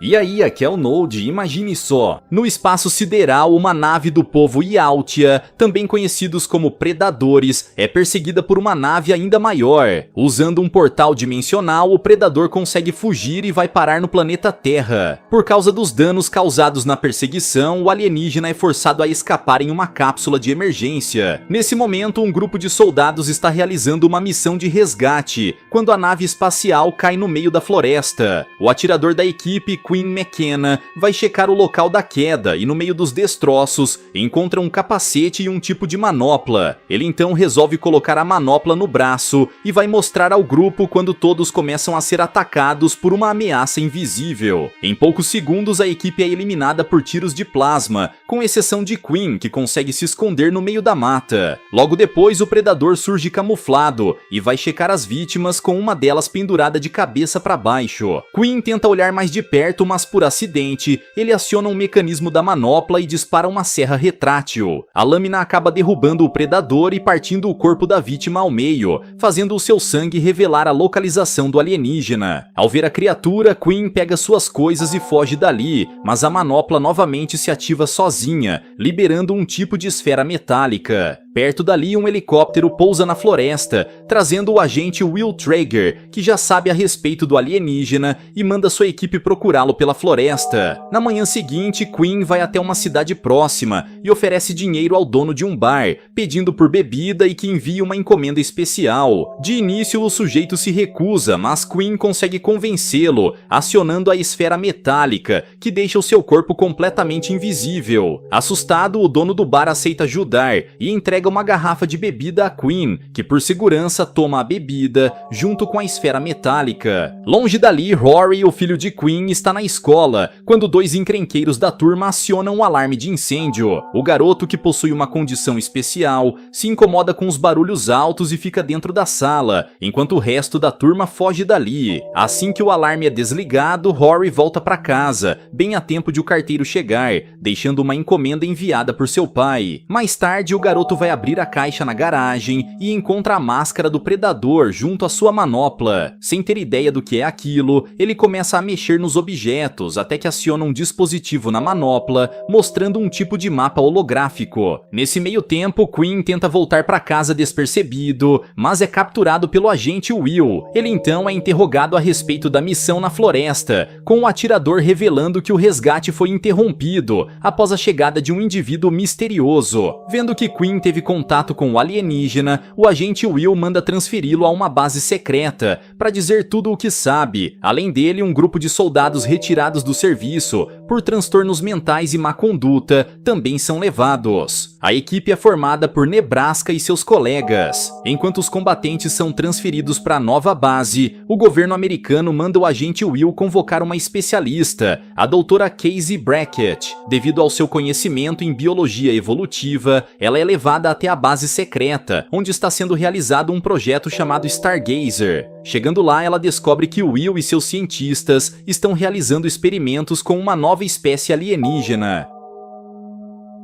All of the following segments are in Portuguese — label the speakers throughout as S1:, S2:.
S1: E aí, aqui é o Node, imagine só. No espaço sideral, uma nave do povo Ialtia, também conhecidos como Predadores, é perseguida por uma nave ainda maior. Usando um portal dimensional, o Predador consegue fugir e vai parar no planeta Terra. Por causa dos danos causados na perseguição, o alienígena é forçado a escapar em uma cápsula de emergência. Nesse momento, um grupo de soldados está realizando uma missão de resgate, quando a nave espacial cai no meio da floresta. O atirador da equipe, Quinn McKenna, vai checar o local da queda e no meio dos destroços encontra um capacete e um tipo de manopla. Ele então resolve colocar a manopla no braço e vai mostrar ao grupo quando todos começam a ser atacados por uma ameaça invisível. Em poucos segundos a equipe é eliminada por tiros de plasma, com exceção de Quinn, que consegue se esconder no meio da mata. Logo depois o Predador surge camuflado e vai checar as vítimas com uma delas pendurada de cabeça para baixo. Quinn tenta olhar mais de perto, mas por acidente, ele aciona um mecanismo da manopla e dispara uma serra retrátil. A lâmina acaba derrubando o Predador e partindo o corpo da vítima ao meio, fazendo o seu sangue revelar a localização do alienígena. Ao ver a criatura, Quinn pega suas coisas e foge dali, mas a manopla novamente se ativa sozinha, liberando um tipo de esfera metálica. Perto dali, um helicóptero pousa na floresta, trazendo o agente Will Traeger, que já sabe a respeito do alienígena e manda sua equipe procurá-lo pela floresta. Na manhã seguinte, Quinn vai até uma cidade próxima e oferece dinheiro ao dono de um bar, pedindo por bebida e que envie uma encomenda especial. De início, o sujeito se recusa, mas Quinn consegue convencê-lo, acionando a esfera metálica, que deixa o seu corpo completamente invisível. Assustado, o dono do bar aceita ajudar e entrega uma garrafa de bebida a Quinn, que por segurança toma a bebida junto com a esfera metálica. Longe dali, Rory, o filho de Quinn, está na escola, quando dois encrenqueiros da turma acionam um alarme de incêndio. O garoto, que possui uma condição especial, se incomoda com os barulhos altos e fica dentro da sala, enquanto o resto da turma foge dali. Assim que o alarme é desligado, Rory volta para casa, bem a tempo de o carteiro chegar, deixando uma encomenda enviada por seu pai. Mais tarde, o garoto vai abrir a caixa na garagem e encontra a máscara do Predador junto à sua manopla. Sem ter ideia do que é aquilo, ele começa a mexer nos objetos até que aciona um dispositivo na manopla, mostrando um tipo de mapa holográfico. Nesse meio tempo, Quinn tenta voltar para casa despercebido, mas é capturado pelo agente Will. Ele então é interrogado a respeito da missão na floresta, com o atirador revelando que o resgate foi interrompido após a chegada de um indivíduo misterioso. Vendo que Quinn teve contato com o alienígena, o agente Will manda transferi-lo a uma base secreta para dizer tudo o que sabe. Além dele, um grupo de soldados retirados do serviço por transtornos mentais e má conduta também são levados. A equipe é formada por Nebraska e seus colegas. Enquanto os combatentes são transferidos para a nova base, o governo americano manda o agente Will convocar uma especialista, a doutora Casey Brackett. Devido ao seu conhecimento em biologia evolutiva, ela é levada até a base secreta, onde está sendo realizado um projeto chamado Stargazer. Chegando lá, ela descobre que Will e seus cientistas estão realizando experimentos com uma nova espécie alienígena.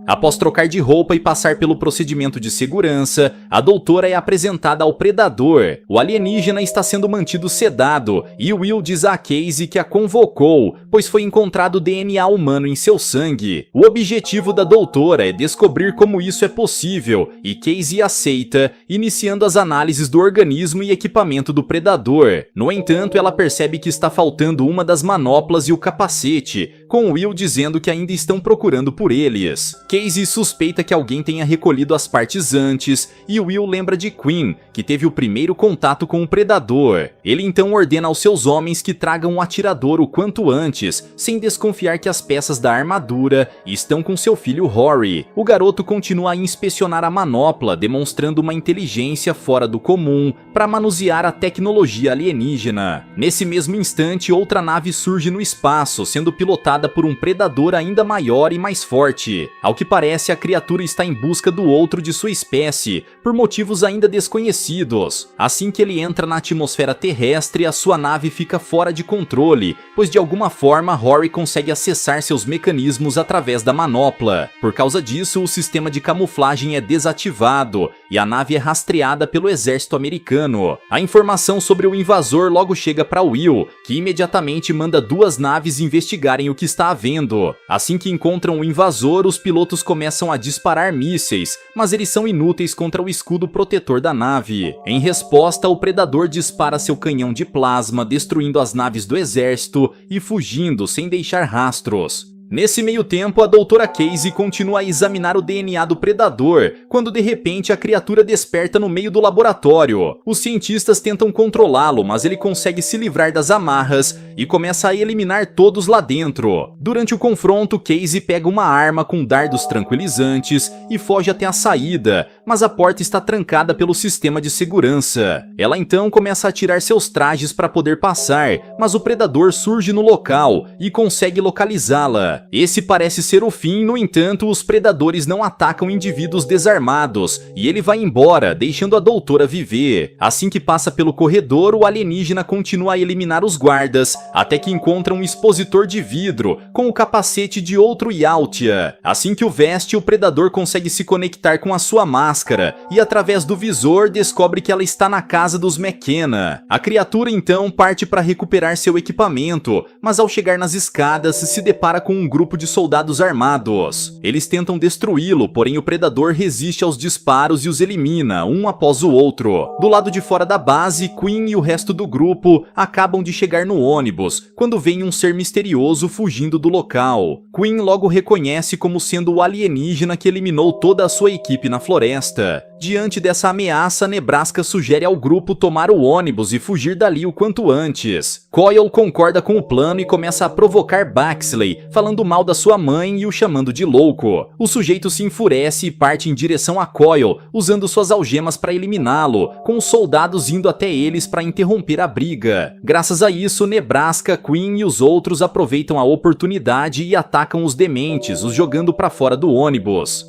S1: Após trocar de roupa e passar pelo procedimento de segurança, a doutora é apresentada ao Predador. O alienígena está sendo mantido sedado e Will diz a Casey que a convocou, pois foi encontrado DNA humano em seu sangue. O objetivo da doutora é descobrir como isso é possível e Casey aceita, iniciando as análises do organismo e equipamento do Predador. No entanto, ela percebe que está faltando uma das manoplas e o capacete, com Will dizendo que ainda estão procurando por eles. Casey suspeita que alguém tenha recolhido as partes antes e Will lembra de Quinn, que teve o primeiro contato com o Predador. Ele então ordena aos seus homens que tragam um atirador o quanto antes, sem desconfiar que as peças da armadura estão com seu filho Rory. O garoto continua a inspecionar a manopla, demonstrando uma inteligência fora do comum para manusear a tecnologia alienígena. Nesse mesmo instante, outra nave surge no espaço, sendo pilotada levada por um predador ainda maior e mais forte. Ao que parece, a criatura está em busca do outro de sua espécie, por motivos ainda desconhecidos. Assim que ele entra na atmosfera terrestre, a sua nave fica fora de controle, pois de alguma forma Rory consegue acessar seus mecanismos através da manopla. Por causa disso, o sistema de camuflagem é desativado e a nave é rastreada pelo exército americano. A informação sobre o invasor logo chega para Will, que imediatamente manda 2 naves investigarem o que está havendo. Assim que encontram o invasor, os pilotos começam a disparar mísseis, mas eles são inúteis contra o escudo protetor da nave. Em resposta, o predador dispara seu canhão de plasma, destruindo as naves do exército e fugindo sem deixar rastros. Nesse meio tempo, a doutora Casey continua a examinar o DNA do predador, quando de repente a criatura desperta no meio do laboratório. Os cientistas tentam controlá-lo, mas ele consegue se livrar das amarras e começa a eliminar todos lá dentro. Durante o confronto, Casey pega uma arma com dardos tranquilizantes e foge até a saída, mas a porta está trancada pelo sistema de segurança. Ela então começa a tirar seus trajes para poder passar, mas o predador surge no local e consegue localizá-la. Esse parece ser o fim, no entanto, os predadores não atacam indivíduos desarmados e ele vai embora, deixando a doutora viver. Assim que passa pelo corredor, o alienígena continua a eliminar os guardas, até que encontra um expositor de vidro com o capacete de outro Yautja. Assim que o veste, o predador consegue se conectar com a sua máscara e através do visor descobre que ela está na casa dos McKenna. A criatura então parte para recuperar seu equipamento, mas ao chegar nas escadas se depara com um grupo de soldados armados. Eles tentam destruí-lo, porém o predador resiste aos disparos e os elimina, um após o outro. Do lado de fora da base, Quinn e o resto do grupo acabam de chegar no ônibus, quando vem um ser misterioso fugindo do local. Quinn logo reconhece como sendo o alienígena que eliminou toda a sua equipe na floresta. Diante dessa ameaça, Nebraska sugere ao grupo tomar o ônibus e fugir dali o quanto antes. Coyle concorda com o plano e começa a provocar Baxley, falando mal da sua mãe e o chamando de louco. O sujeito se enfurece e parte em direção a Coyle, usando suas algemas para eliminá-lo, com os soldados indo até eles para interromper a briga. Graças a isso, Nebraska, Quinn e os outros aproveitam a oportunidade e atacam os dementes, os jogando para fora do ônibus.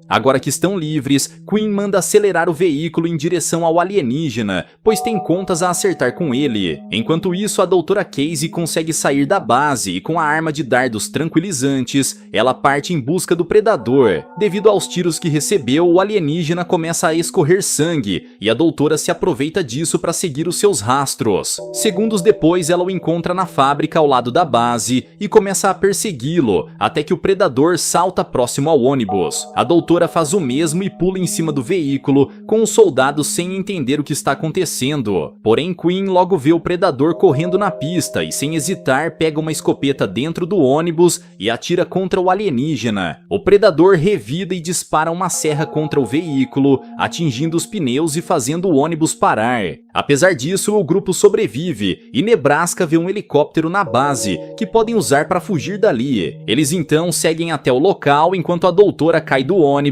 S1: Agora que estão livres, Quinn manda acelerar o veículo em direção ao alienígena, pois tem contas a acertar com ele. Enquanto isso, a doutora Casey consegue sair da base e com a arma de dardos tranquilizantes, ela parte em busca do predador. Devido aos tiros que recebeu, o alienígena começa a escorrer sangue e a doutora se aproveita disso para seguir os seus rastros. Segundos depois, ela o encontra na fábrica ao lado da base e começa a persegui-lo, até que o predador salta próximo ao ônibus. A doutora faz o mesmo e pula em cima do veículo, com os soldados sem entender o que está acontecendo. Porém, Quinn logo vê o predador correndo na pista e, sem hesitar, pega uma escopeta dentro do ônibus e atira contra o alienígena. O predador revida e dispara uma serra contra o veículo, atingindo os pneus e fazendo o ônibus parar. Apesar disso, o grupo sobrevive e Nebraska vê um helicóptero na base, que podem usar para fugir dali. Eles então seguem até o local enquanto a doutora cai do ônibus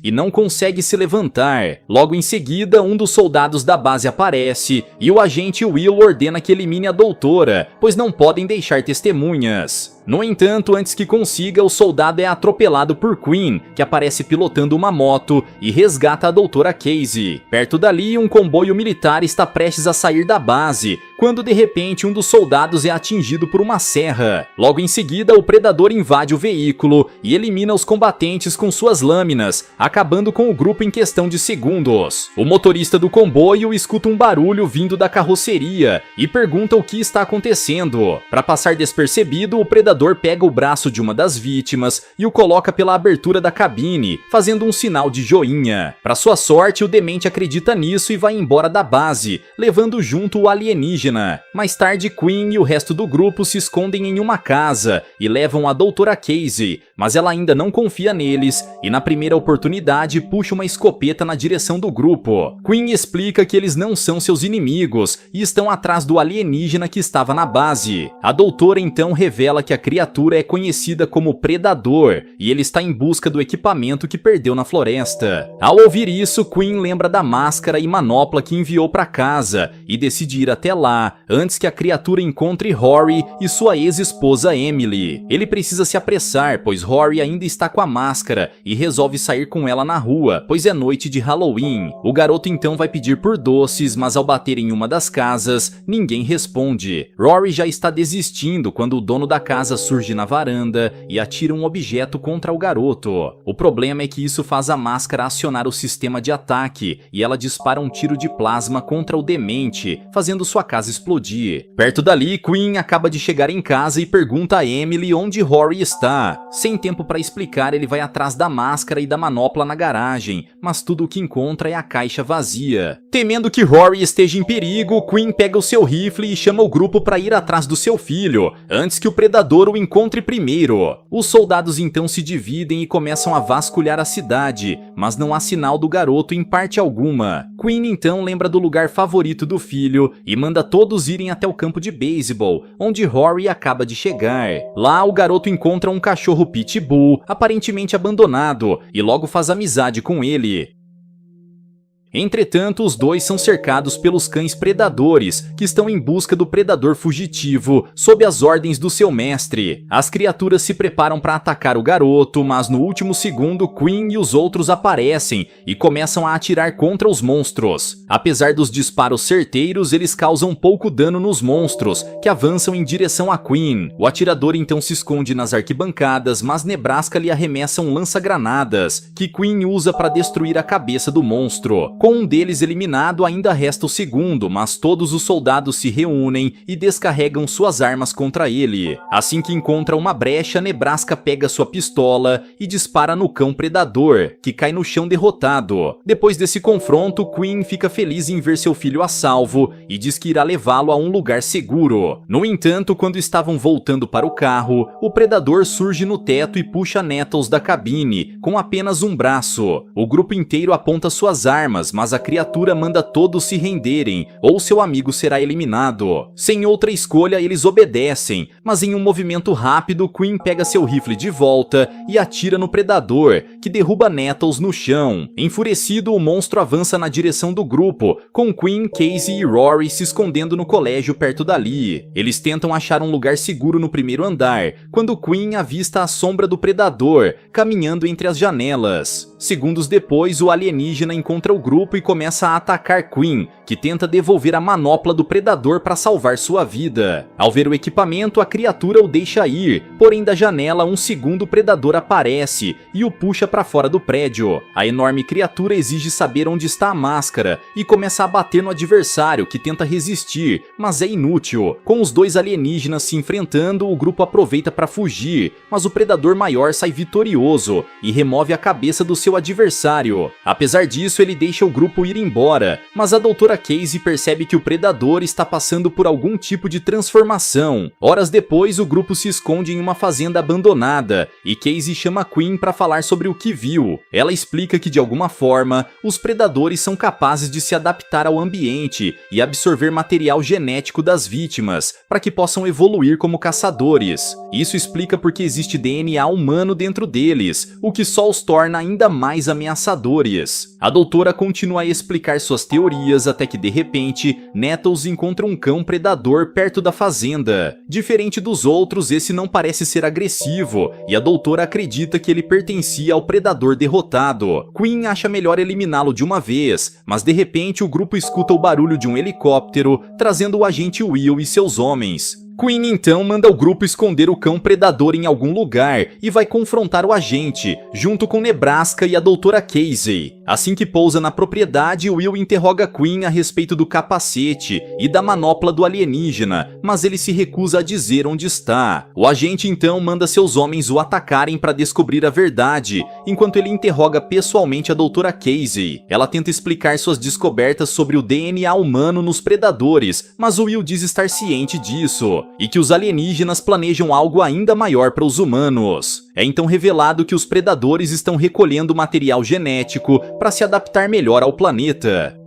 S1: e não consegue se levantar. Logo em seguida, um dos soldados da base aparece e o agente Will ordena que elimine a doutora, pois não podem deixar testemunhas. No entanto, antes que consiga, o soldado é atropelado por Quinn, que aparece pilotando uma moto e resgata a doutora Casey. Perto dali, um comboio militar está prestes a sair da base, quando de repente um dos soldados é atingido por uma serra. Logo em seguida, o predador invade o veículo e elimina os combatentes com suas lâminas, acabando com o grupo em questão de segundos. O motorista do comboio escuta um barulho vindo da carroceria e pergunta o que está acontecendo. Para passar despercebido, o predador pega o braço de uma das vítimas e o coloca pela abertura da cabine, fazendo um sinal de joinha. Para sua sorte, o demente acredita nisso e vai embora da base, levando junto o alienígena. Mais tarde, Quinn e o resto do grupo se escondem em uma casa e levam a doutora Casey, mas ela ainda não confia neles e na primeira oportunidade puxa uma escopeta na direção do grupo. Quinn explica que eles não são seus inimigos e estão atrás do alienígena que estava na base. A doutora então revela que a criatura é conhecida como Predador e ele está em busca do equipamento que perdeu na floresta. Ao ouvir isso, Quinn lembra da máscara e manopla que enviou para casa e decide ir até lá lá, antes que a criatura encontre Rory e sua ex-esposa Emily. Ele precisa se apressar, pois Rory ainda está com a máscara e resolve sair com ela na rua, pois é noite de Halloween. O garoto então vai pedir por doces, mas ao bater em uma das casas, ninguém responde. Rory já está desistindo quando o dono da casa surge na varanda e atira um objeto contra o garoto. O problema é que isso faz a máscara acionar o sistema de ataque e ela dispara um tiro de plasma contra o demente, fazendo sua casa explodir. Perto dali, Quinn acaba de chegar em casa e pergunta a Emily onde Rory está. Sem tempo para explicar, ele vai atrás da máscara e da manopla na garagem, mas tudo o que encontra é a caixa vazia. Temendo que Rory esteja em perigo, Quinn pega o seu rifle e chama o grupo para ir atrás do seu filho, antes que o predador o encontre primeiro. Os soldados então se dividem e começam a vasculhar a cidade, mas não há sinal do garoto em parte alguma. Quinn então lembra do lugar favorito do filho e manda todos irem até o campo de beisebol, onde Rory acaba de chegar. Lá o garoto encontra um cachorro pitbull, aparentemente abandonado, e logo faz amizade com ele. Entretanto, os dois são cercados pelos cães predadores, que estão em busca do predador fugitivo, sob as ordens do seu mestre. As criaturas se preparam para atacar o garoto, mas no último segundo, Quinn e os outros aparecem e começam a atirar contra os monstros. Apesar dos disparos certeiros, eles causam pouco dano nos monstros, que avançam em direção a Quinn. O atirador então se esconde nas arquibancadas, mas Nebraska lhe arremessa um lança-granadas, que Quinn usa para destruir a cabeça do monstro. Com um deles eliminado, ainda resta o segundo, mas todos os soldados se reúnem e descarregam suas armas contra ele. Assim que encontra uma brecha, Nebraska pega sua pistola e dispara no cão predador, que cai no chão derrotado. Depois desse confronto, Quinn fica feliz em ver seu filho a salvo e diz que irá levá-lo a um lugar seguro. No entanto, quando estavam voltando para o carro, o predador surge no teto e puxa Nettles da cabine, com apenas um braço. O grupo inteiro aponta suas armas, mas a criatura manda todos se renderem, ou seu amigo será eliminado. Sem outra escolha, eles obedecem, mas em um movimento rápido, Quinn pega seu rifle de volta e atira no predador, que derruba Nettles no chão. Enfurecido, o monstro avança na direção do grupo, com Quinn, Casey e Rory se escondendo no colégio perto dali. Eles tentam achar um lugar seguro no primeiro andar, quando Quinn avista a sombra do predador, caminhando entre as janelas. Segundos depois, o alienígena encontra o grupo e começa a atacar Quinn, que tenta devolver a manopla do predador para salvar sua vida. Ao ver o equipamento, a criatura o deixa ir, porém da janela um segundo predador aparece e o puxa para fora do prédio. A enorme criatura exige saber onde está a máscara e começa a bater no adversário, que tenta resistir, mas é inútil. Com os dois alienígenas se enfrentando, o grupo aproveita para fugir, mas o predador maior sai vitorioso e remove a cabeça do seu adversário. Apesar disso, ele deixa o grupo ir embora, mas a doutora Casey percebe que o predador está passando por algum tipo de transformação. Horas depois, o grupo se esconde em uma fazenda abandonada e Casey chama Quinn para falar sobre o que viu. Ela explica que de alguma forma, os predadores são capazes de se adaptar ao ambiente e absorver material genético das vítimas, para que possam evoluir como caçadores. Isso explica porque existe DNA humano dentro deles, o que só os torna ainda mais ameaçadores. A doutora continua a explicar suas teorias até que de repente, Nettles encontra um cão predador perto da fazenda. Diferente dos outros, esse não parece ser agressivo e a doutora acredita que ele pertencia ao predador derrotado. Quinn acha melhor eliminá-lo de uma vez, mas de repente o grupo escuta o barulho de um helicóptero trazendo o agente Will e seus homens. Quinn então manda o grupo esconder o cão predador em algum lugar e vai confrontar o agente, junto com Nebraska e a doutora Casey. Assim que pousa na propriedade, Will interroga Quinn a respeito do capacete e da manopla do alienígena, mas ele se recusa a dizer onde está. O agente então manda seus homens o atacarem para descobrir a verdade, enquanto ele interroga pessoalmente a doutora Casey. Ela tenta explicar suas descobertas sobre o DNA humano nos predadores, mas Will diz estar ciente disso, e que os alienígenas planejam algo ainda maior para os humanos. É então revelado que os predadores estão recolhendo material genético para se adaptar melhor ao planeta.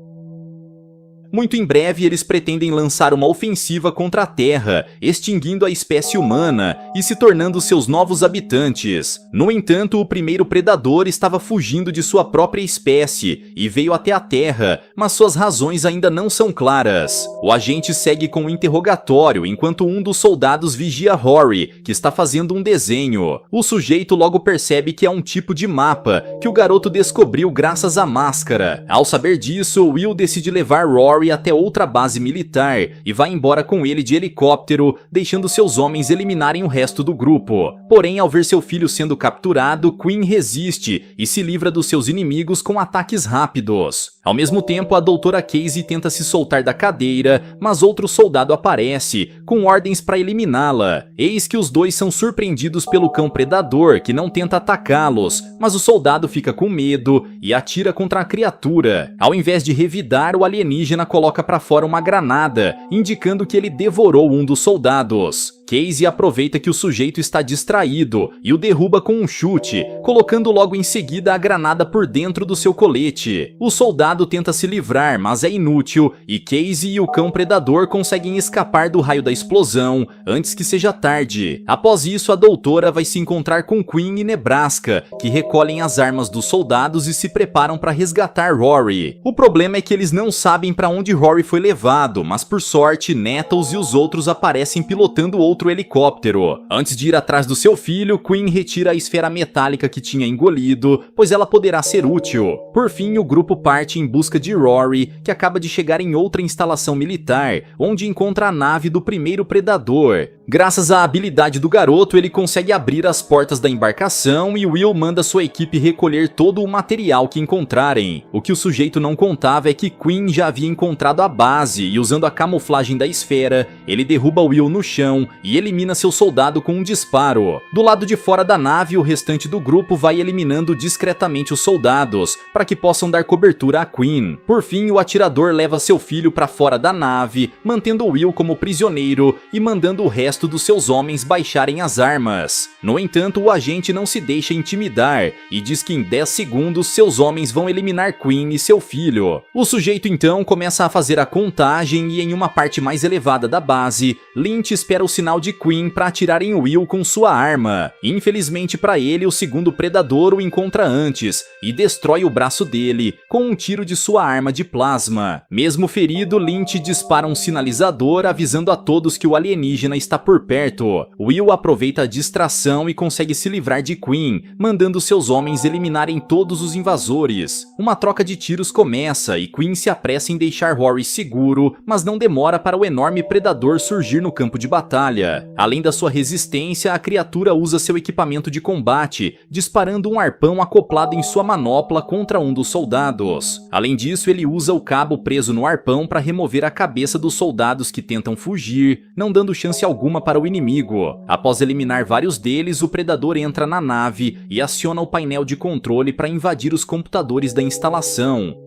S1: Muito em breve eles pretendem lançar uma ofensiva contra a Terra, extinguindo a espécie humana e se tornando seus novos habitantes. No entanto, o primeiro predador estava fugindo de sua própria espécie e veio até a Terra, mas suas razões ainda não são claras. O agente segue com um interrogatório enquanto um dos soldados vigia Rory, que está fazendo um desenho. O sujeito logo percebe que é um tipo de mapa que o garoto descobriu graças à máscara. Ao saber disso, Will decide levar Rory até outra base militar e vai embora com ele de helicóptero, deixando seus homens eliminarem o resto do grupo. Porém, ao ver seu filho sendo capturado, Quinn resiste e se livra dos seus inimigos com ataques rápidos. Ao mesmo tempo, a doutora Casey tenta se soltar da cadeira, mas outro soldado aparece, com ordens para eliminá-la. Eis que os dois são surpreendidos pelo cão predador, que não tenta atacá-los, mas o soldado fica com medo e atira contra a criatura. Ao invés de revidar, o alienígena coloca para fora uma granada, indicando que ele devorou um dos soldados. Casey aproveita que o sujeito está distraído e o derruba com um chute, colocando logo em seguida a granada por dentro do seu colete. O soldado tenta se livrar, mas é inútil, e Casey e o cão predador conseguem escapar do raio da explosão antes que seja tarde. Após isso, a doutora vai se encontrar com Quinn e Nebraska, que recolhem as armas dos soldados e se preparam para resgatar Rory. O problema é que eles não sabem para onde Rory foi levado, mas por sorte, Nettles e os outros aparecem pilotando outro helicóptero. Antes de ir atrás do seu filho, Quinn retira a esfera metálica que tinha engolido, pois ela poderá ser útil. Por fim, o grupo parte em busca de Rory, que acaba de chegar em outra instalação militar, onde encontra a nave do primeiro predador. Graças à habilidade do garoto, ele consegue abrir as portas da embarcação e Will manda sua equipe recolher todo o material que encontrarem. O que o sujeito não contava é que Quinn já havia encontrado a base e, usando a camuflagem da esfera, ele derruba Will no chão e elimina seu soldado com um disparo. Do lado de fora da nave, o restante do grupo vai eliminando discretamente os soldados, para que possam dar cobertura a Quinn. Por fim, o atirador leva seu filho para fora da nave, mantendo Will como prisioneiro e mandando o resto dos seus homens baixarem as armas. No entanto, o agente não se deixa intimidar e diz que em 10 segundos seus homens vão eliminar Quinn e seu filho. O sujeito então começa a fazer a contagem e em uma parte mais elevada da base, Lynch espera o sinal de Quinn para atirar em Will com sua arma. Infelizmente para ele, o segundo predador o encontra antes e destrói o braço dele com um tiro de sua arma de plasma. Mesmo ferido, Lynch dispara um sinalizador avisando a todos que o alienígena está por perto. Will aproveita a distração e consegue se livrar de Quinn, mandando seus homens eliminarem todos os invasores. Uma troca de tiros começa e Quinn se apressa em deixar Rory seguro, mas não demora para o enorme predador surgir no campo de batalha. Além da sua resistência, a criatura usa seu equipamento de combate, disparando um arpão acoplado em sua manopla contra um dos soldados. Além disso, ele usa o cabo preso no arpão para remover a cabeça dos soldados que tentam fugir, não dando chance alguma para o inimigo. Após eliminar vários deles, o predador entra na nave e aciona o painel de controle para invadir os computadores da instalação.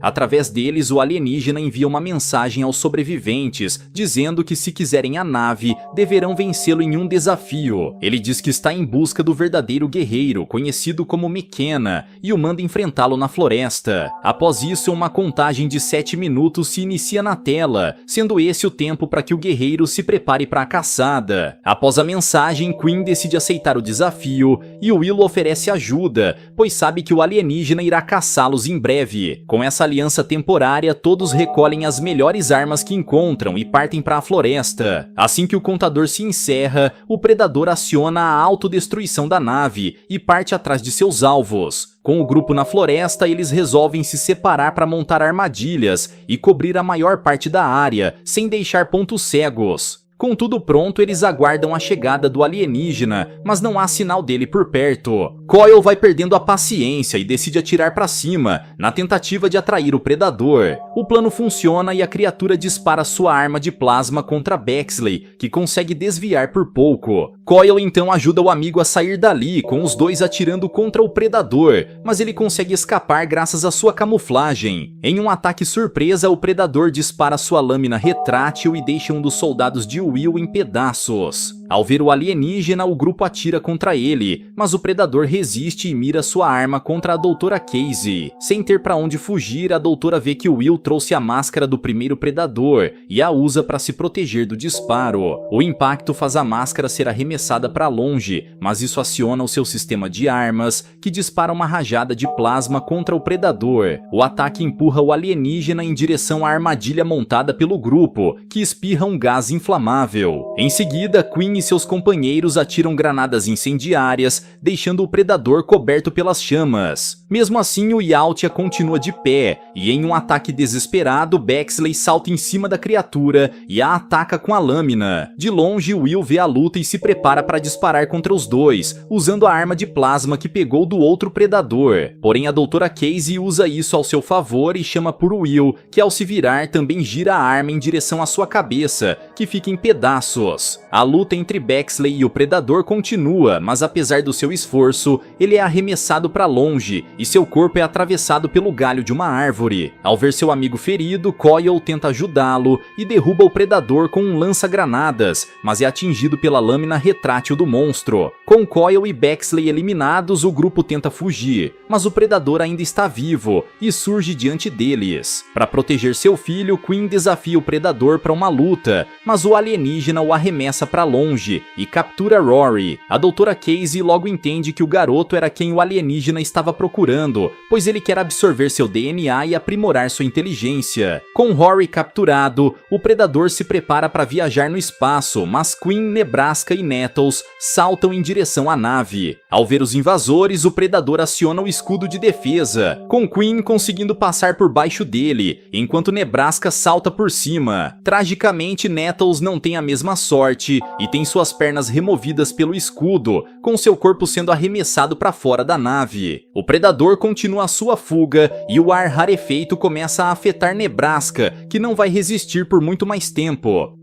S1: Através deles, o alienígena envia uma mensagem aos sobreviventes, dizendo que se quiserem a nave, deverão vencê-lo em um desafio. Ele diz que está em busca do verdadeiro guerreiro, conhecido como McKenna, e o manda enfrentá-lo na floresta. Após isso, uma contagem de 7 minutos se inicia na tela, sendo esse o tempo para que o guerreiro se prepare para a caçada. Após a mensagem, Quinn decide aceitar o desafio, e Will oferece ajuda, pois sabe que o alienígena irá caçá-los em breve. Com essa aliança temporária, todos recolhem as melhores armas que encontram e partem para a floresta. Assim que o contador se encerra, o predador aciona a autodestruição da nave e parte atrás de seus alvos. Com o grupo na floresta, eles resolvem se separar para montar armadilhas e cobrir a maior parte da área, sem deixar pontos cegos. Com tudo pronto, eles aguardam a chegada do alienígena, mas não há sinal dele por perto. Coyle vai perdendo a paciência e decide atirar para cima, na tentativa de atrair o predador. O plano funciona e a criatura dispara sua arma de plasma contra Bexley, que consegue desviar por pouco. Coil então ajuda o amigo a sair dali, com os dois atirando contra o predador, mas ele consegue escapar graças à sua camuflagem. Em um ataque surpresa, o predador dispara sua lâmina retrátil e deixa um dos soldados de Will em pedaços. Ao ver o alienígena, o grupo atira contra ele, mas o predador resiste e mira sua arma contra a Doutora Casey. Sem ter pra onde fugir, a doutora vê que Will trouxe a máscara do primeiro predador e a usa para se proteger do disparo. O impacto faz a máscara ser arremessada para longe, mas isso aciona o seu sistema de armas, que dispara uma rajada de plasma contra o predador. O ataque empurra o alienígena em direção à armadilha montada pelo grupo, que espirra um gás inflamável. Em seguida, Quinn e seus companheiros atiram granadas incendiárias, deixando o predador coberto pelas chamas. Mesmo assim, o Yautja continua de pé, e em um ataque desesperado, Bexley salta em cima da criatura e a ataca com a lâmina. De longe, Will vê a luta e se prepara para disparar contra os dois, usando a arma de plasma que pegou do outro predador. Porém, a Doutora Casey usa isso ao seu favor e chama por Will, que ao se virar também gira a arma em direção à sua cabeça, que fica em pedaços. A luta entre Bexley e o predador continua, mas apesar do seu esforço, ele é arremessado para longe e seu corpo é atravessado pelo galho de uma árvore. Ao ver seu amigo ferido, Coil tenta ajudá-lo e derruba o predador com um lança-granadas, mas é atingido pela lâmina retrátil do monstro. Com Coil e Bexley eliminados, o grupo tenta fugir, mas o predador ainda está vivo e surge diante deles. Para proteger seu filho, Quinn desafia o predador para uma luta, mas o alienígena o arremessa para longe e captura Rory. A Doutora Casey logo entende que o garoto era quem o alienígena estava procurando, pois ele quer absorver seu DNA e aprimorar sua inteligência. Com Rory capturado, o predador se prepara para viajar no espaço, mas Quinn, Nebraska e Nettles saltam em direção à nave. Ao ver os invasores, o predador aciona o escudo de defesa, com Quinn conseguindo passar por baixo dele, enquanto Nebraska salta por cima. Tragicamente, Nettles não tem a mesma sorte e tem suas pernas removidas pelo escudo, com seu corpo sendo arremessado para fora da nave. O predador continua a sua fuga e o ar rarefeito começa a afetar Nebraska, que não vai resistir por muito mais tempo.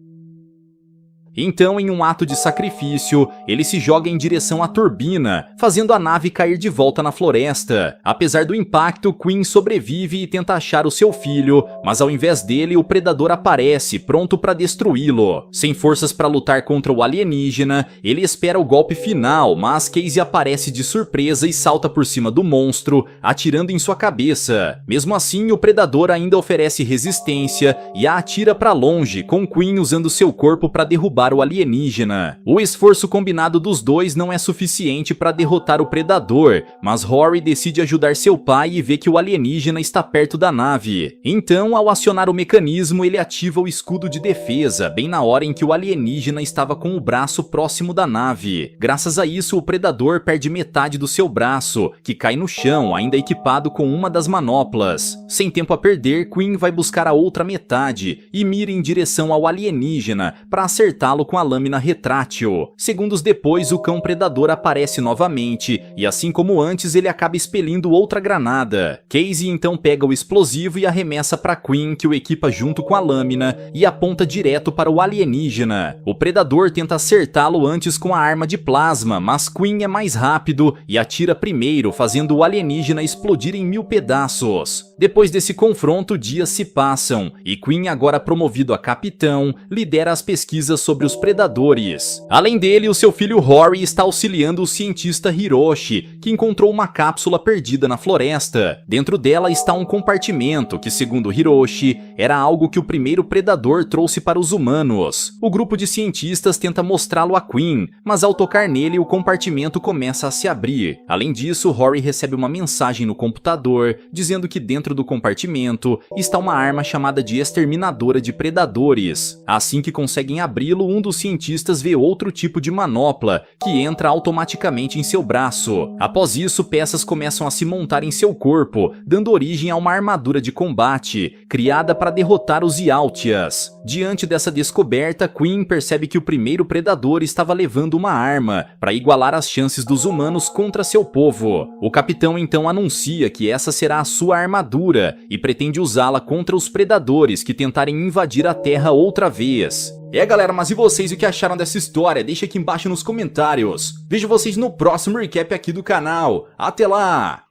S1: Então, em um ato de sacrifício, ele se joga em direção à turbina, fazendo a nave cair de volta na floresta. Apesar do impacto, Quinn sobrevive e tenta achar o seu filho, mas ao invés dele, o predador aparece, pronto para destruí-lo. Sem forças para lutar contra o alienígena, ele espera o golpe final, mas Casey aparece de surpresa e salta por cima do monstro, atirando em sua cabeça. Mesmo assim, o predador ainda oferece resistência e a atira para longe, com Quinn usando seu corpo para derrubar o alienígena. O esforço combinado dos dois não é suficiente para derrotar o predador, mas Rory decide ajudar seu pai e vê que o alienígena está perto da nave. Então, ao acionar o mecanismo, ele ativa o escudo de defesa, bem na hora em que o alienígena estava com o braço próximo da nave. Graças a isso, o predador perde metade do seu braço, que cai no chão, ainda equipado com uma das manoplas. Sem tempo a perder, Quinn vai buscar a outra metade e mira em direção ao alienígena para acertá-lo com a lâmina retrátil. Segundos depois, o cão predador aparece novamente e, assim como antes, ele acaba expelindo outra granada. Casey então pega o explosivo e arremessa para Quinn, que o equipa junto com a lâmina e aponta direto para o alienígena. O predador tenta acertá-lo antes com a arma de plasma, mas Quinn é mais rápido e atira primeiro, fazendo o alienígena explodir em 1000 pedaços. Depois desse confronto, dias se passam e Quinn, agora promovido a capitão, lidera as pesquisas sobre os predadores. Além dele, o seu filho Rory está auxiliando o cientista Hiroshi, que encontrou uma cápsula perdida na floresta. Dentro dela está um compartimento que, segundo Hiroshi, era algo que o primeiro predador trouxe para os humanos. O grupo de cientistas tenta mostrá-lo a Quinn, mas ao tocar nele, o compartimento começa a se abrir. Além disso, Rory recebe uma mensagem no computador dizendo que dentro do compartimento está uma arma chamada de exterminadora de predadores. Assim que conseguem abri-lo, um dos cientistas vê outro tipo de manopla, que entra automaticamente em seu braço. Após isso, peças começam a se montar em seu corpo, dando origem a uma armadura de combate, criada para derrotar os Yautjas. Diante dessa descoberta, Quinn percebe que o primeiro predador estava levando uma arma, para igualar as chances dos humanos contra seu povo. O capitão então anuncia que essa será a sua armadura, e pretende usá-la contra os predadores que tentarem invadir a Terra outra vez. Galera, mas e vocês, o que acharam dessa história? Deixa aqui embaixo nos comentários. Vejo vocês no próximo recap aqui do canal. Até lá!